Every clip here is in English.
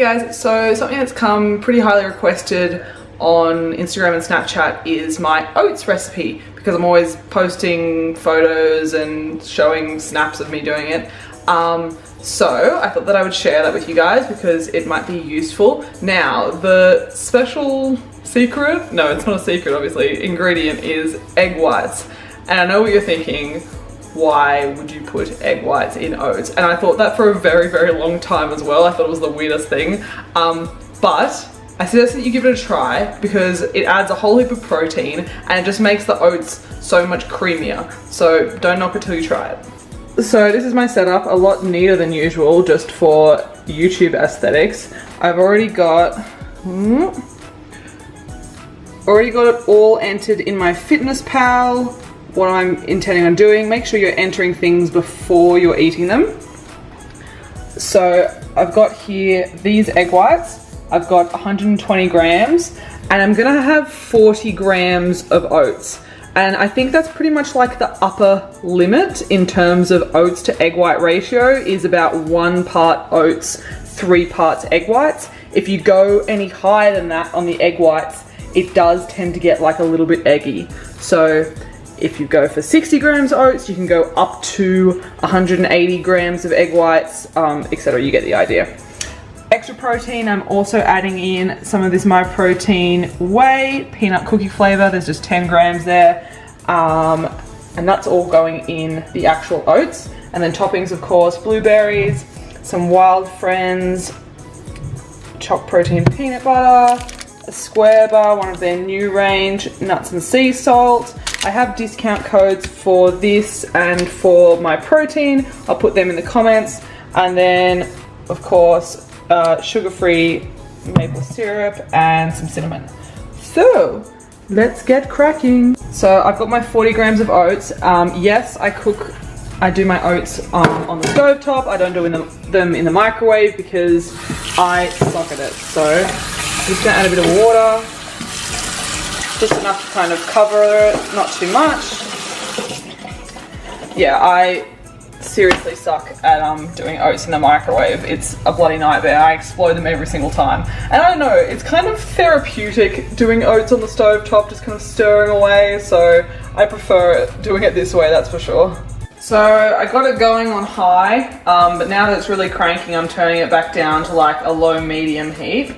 guys, so something that's come pretty highly requested on Instagram and Snapchat is my oats recipe, because I'm always posting photos and showing snaps of me doing it. So I thought that I would share that with you guys because it might be useful. Now, the special secret, no, it's not a secret obviously, ingredient is egg whites. And I know what you're thinking, why would you put egg whites in oats? And I thought that for a very, very long time as well. I thought it was the weirdest thing. But I suggest that you give it a try because it adds a whole heap of protein and it just makes the oats so much creamier. So don't knock it till you try it. So this is my setup, a lot neater than usual just for YouTube aesthetics. I've already got it all entered in my Fitness Pal, what I'm intending on doing. Make sure you're entering things before you're eating them. So I've got here these egg whites. I've got 120 grams and I'm gonna have 40 grams of oats. And I think that's pretty much like the upper limit in terms of oats to egg white ratio is about 1 part oats, 3 parts egg whites. If you go any higher than that on the egg whites, it does tend to get like a little bit eggy. So if you go for 60 grams oats, you can go up to 180 grams of egg whites, etc. You get the idea. Extra protein, I'm also adding in some of this My Protein whey, peanut cookie flavor. There's just 10 grams there. And that's all going in the actual oats. And then toppings, of course, blueberries, some Wild Friends, chopped protein peanut butter, a square bar, one of their new range, nuts and sea salt. I have discount codes for this and for My Protein. I'll put them in the comments. And then, of course, sugar-free maple syrup and some cinnamon. So let's get cracking. So I've got my 40 grams of oats. Yes, I do my oats on the stove top. I don't do them in the microwave because I suck at it. So I'm just gonna add a bit of water, just enough to kind of cover it, not too much. Yeah, I seriously suck at doing oats in the microwave. It's a bloody nightmare. I explode them every single time. And I don't know, it's kind of therapeutic doing oats on the stove top, just kind of stirring away, so I prefer doing it this way, that's for sure. So I got it going on high, but now that it's really cranking, I'm turning it back down to like a low medium heat.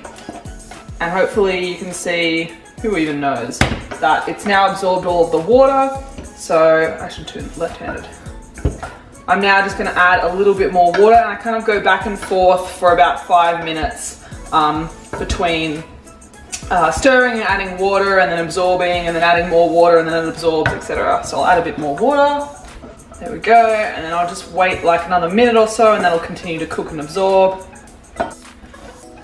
And hopefully you can see, who even knows, that it's now absorbed all of the water. So I should turn left-handed. I'm now just going to add a little bit more water, and I kind of go back and forth for about 5 minutes between stirring and adding water and then absorbing and then adding more water and then it absorbs, etc. So I'll add a bit more water. There we go. And then I'll just wait like another minute or so and that'll continue to cook and absorb.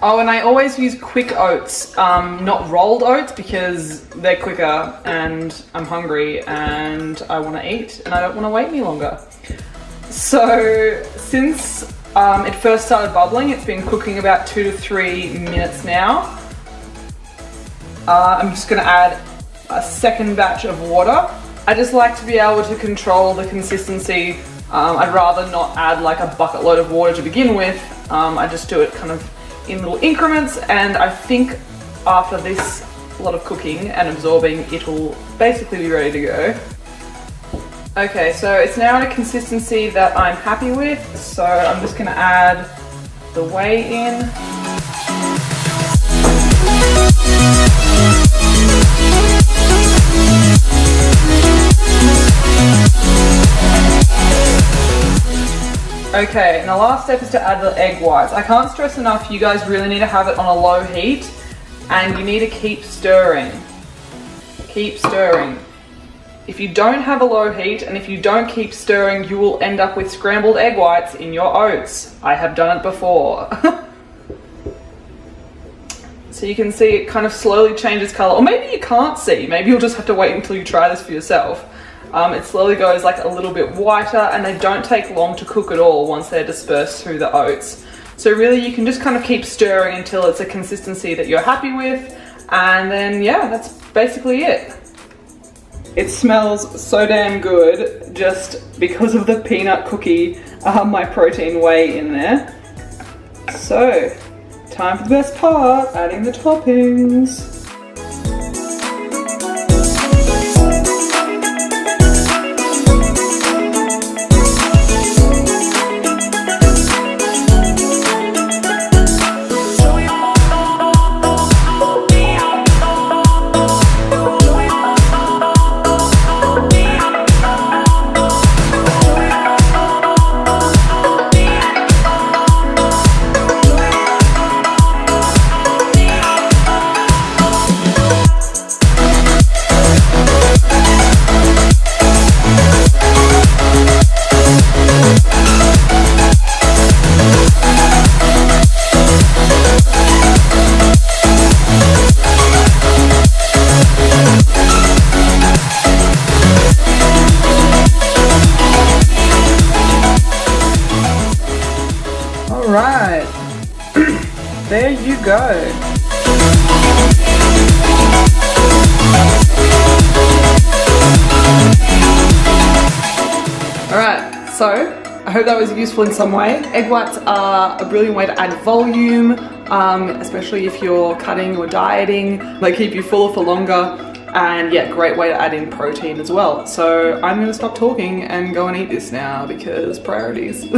Oh, and I always use quick oats, not rolled oats, because they're quicker and I'm hungry and I want to eat and I don't want to wait any longer. So since it first started bubbling, it's been cooking about 2 to 3 minutes now. I'm just going to add a second batch of water. I just like to be able to control the consistency. I'd rather not add like a bucket load of water to begin with. I just do it kind of in little increments, and I think after this lot of cooking and absorbing, it'll basically be ready to go. Okay, so it's now at a consistency that I'm happy with, so I'm just going to add the whey in. Okay, and the last step is to add the egg whites. I can't stress enough, you guys really need to have it on a low heat, and you need to keep stirring. Keep stirring. If you don't have a low heat and if you don't keep stirring, you will end up with scrambled egg whites in your oats. I have done it before. So you can see it kind of slowly changes color, or maybe you can't see, maybe you'll just have to wait until you try this for yourself. It slowly goes like a little bit whiter, and they don't take long to cook at all once they're dispersed through the oats. So really you can just kind of keep stirring until it's a consistency that you're happy with, and then yeah, that's basically it. It smells so damn good just because of the peanut cookie, My Protein whey in there. So time for the best part, adding the toppings. Alright, there you go. Alright, so I hope that was useful in some way. Egg whites are a brilliant way to add volume, especially if you're cutting or dieting. They keep you fuller for longer, and yeah, great way to add in protein as well. So I'm going to stop talking and go and eat this now because priorities.